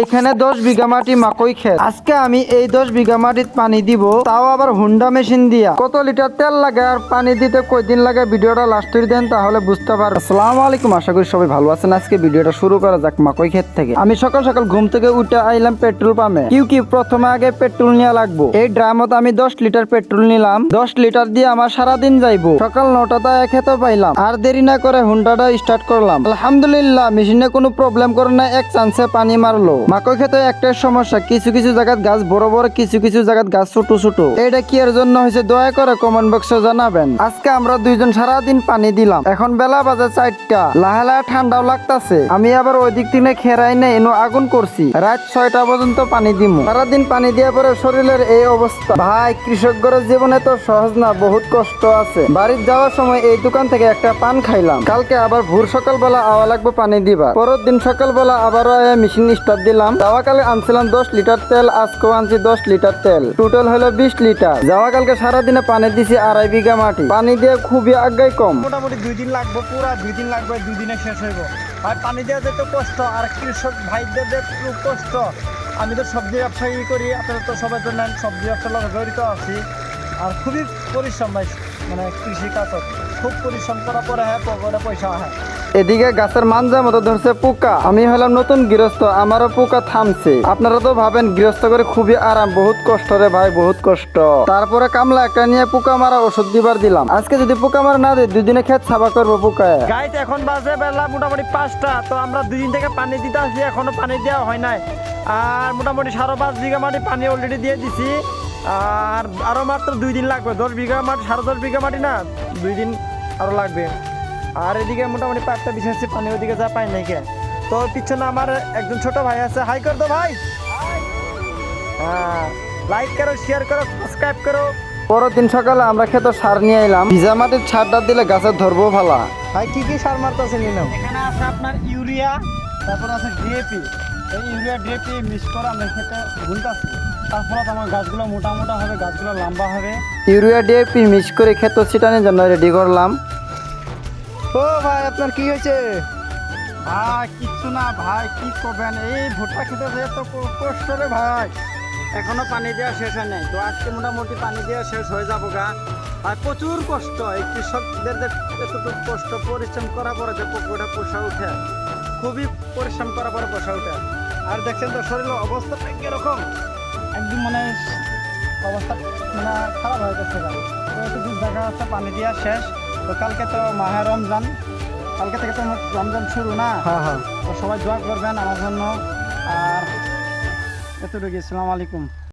এখানে 10 বিঘা মাটি মাকই ক্ষেত। আজকে আমি এই 10 বিঘা মাটিতে পানি দিব, তাও আবার হুন্ডা মেশিন দিয়া। কত লিটার তেল লাগে আর পানি দিতে কয়দিন লাগে ভিডিওটা লাস্ট করে দেন, তাহলে বুঝতে পারবেন। আসসালামু আলাইকুম, আশা করি সবাই ভালো আছেন। আজকে ভিডিওটা শুরু করা যাক মাকই ক্ষেত থেকে। আমি সকাল সকাল ঘুম থেকে উঠে আইলাম পেট্রোল পাম্পে। কি প্রথমে আগে পেট্রোল নিয়ে লাগবো। এই ড্রামত আমি 10 লিটার পেট্রোল নিলাম। 10 লিটার দিয়ে আমার সারাদিন যাইবো। সকাল 9টাতে খেতে পাইলাম, আর দেরি না করে হুন্ডাটা স্টার্ট করলাম। আলহামদুলিল্লাহ, মেশিনে কোনো প্রবলেম করে না, এক চান্সে পানি মারলো। মাকই খেতে একটাই সমস্যা, কিছু কিছু জায়গায় গাছ বড় বড়, কিছু কিছু জায়গায় গাছ ছোট ছোট। এটা কি এর জন্য হয়েছে দয়া করে কমেন্ট বক্সে জানাবেন। আজকে আমরা দুইজন সারাদিন পানি দিলাম। এখন বেলা বাজে 4টা, লাহে লাহে ঠান্ডাও লাগতাছে। আমি আবার ওই দিক থেকে খেরাই নেই, এনো আগুন করছি। রাত 6টা পর্যন্ত পানি দিমু। সারাদিন পানি দেওয়ার পরে শরীরের এই অবস্থা। ভাই, কৃষকদের জীবনে তো সহজ না, বহুত কষ্ট আছে। বাড়ির যাওয়ার সময় এই দোকান থেকে একটা পান খাইলাম। কালকে আবার ভোর সকালবেলা আওয়া লাগবে পানি দিবা। পরের দিন সকালবেলা আবারও মেশিন স্টার্ট দিলাম। যাওয়াকালে আনছিলাম 10 লিটার তেল, আজকেও আনছি 10 লিটার তেল, টোটাল হলো 20 লিটার। যাওয়াকালকে সারাদিনে পানি দিছি 2.5 বিঘা মাটি। পানি দিয়ে খুবই আজ্ঞাই কম। মোটামুটি 2 দিন লাগবে, পুরা 2 দিন লাগবে, 2 দিনে শেষ হইব। আর পানি দেওয়া যেত কষ্ট, আর কৃষক ভাইদের যে খুব কষ্ট। আমি তো সবজি ব্যবসায়ী করি, আপনারা তো সবাই জানেন, সবজি ব্যবসার লগে জড়িত আছি। আর খুবই পরিশ্রম ভাই, মানে কৃষি কাজ খুব পরিশ্রম করার পরে পকেটে পয়সা হয়। এদিকে গাছের মাঞ্জা মতো ধরছে পোকা। আমি হলাম নতুন গৃহস্থ, আমারও পোকা থামছে। আপনারা তো ভাবেন গৃহস্থ করে খুবই আরাম, বহুত কষ্ট রে ভাই, বহুত কষ্ট। তারপরে কামলা একটা নিয়ে পোকা মারা ওষুধ দিবার দিলাম। আজকে যদি পোকা মারা না দেয়, 2 দিনে ক্ষেত সাফা করবো পোকায়। গাইজ এখন বাজে বেলা মোটামুটি 5টা, তো আমরা 2 দিন থেকে পানি দিতে আসি, এখনো পানি দেওয়া হয় নাই। আর মোটামুটি 5.5 বিঘা মাটি পানি অলরেডি দিয়ে দিছি। আর আরো মাত্র 2 দিন লাগবে। 10 বিঘা মাটি, 10.5 বিঘা মাটি না, 2 দিন আরো লাগবে। আর এদিকে মোটামুটি 5টা বিশেষ পানি ওদিকে যা পাই নাই কে। তো পিছনে আমার একজন ছোট ভাই আছে, হাই কর দো ভাই। হ্যাঁ, লাইক করো, শেয়ার করো, সাবস্ক্রাইব করো। পরের দিন সকালে আমরা খেতে সার নিয়ে এলাম। ভিজা মাটির সারটা দিলে গাছের ধরবো ভালা। ভাই কি কি সার মারতেছে নিলাম? এখানে আছে আপনার ইউরিয়া, তারপর আছে ডিএপি। এই ইউরিয়া ডিএপি মিক্স করে আমরা খেতে গুনতেছি। তার ফলে আমার গাছগুলো মোটা মোটা হবে, গাছগুলো লম্বা হবে। ইউরিয়া ডিএপি মিক্স করে খেতে ছিটানোর জন্য রেডি করলাম। ও ভাই, আপনার কি হয়েছে? ভাই কিচ্ছু না ভাই, কি করবেন, এই ভুট্টা খেতে এত কষ্ট রে ভাই। এখনো পানি দেওয়া শেষ হয় নাই, তো আজকে মোটামুটি পানি দেওয়া শেষ হয়ে যাবো গা। আর প্রচুর কষ্ট, এই কৃষকদের যে এতটুকু কষ্ট পরিশ্রম করার পরে যে পুকুরটা পোষা উঠে, খুবই পরিশ্রম করার পরে পোষা উঠে। আর দেখছেন তো শরীরের অবস্থাটা কিরকম, একদম মানে অবস্থা মানে খারাপ হয়ে গেছে। তো এতটুকু জায়গা আছে পানি দেওয়া শেষ। তো কালকে তো মাহে রমজান, কালকে থেকে তো রমজান শুরু না। হ্যাঁ হ্যাঁ, তো সবাই দোয়া করবেন আমার জন্য। আর এতটুকু, আসসালামু আলাইকুম।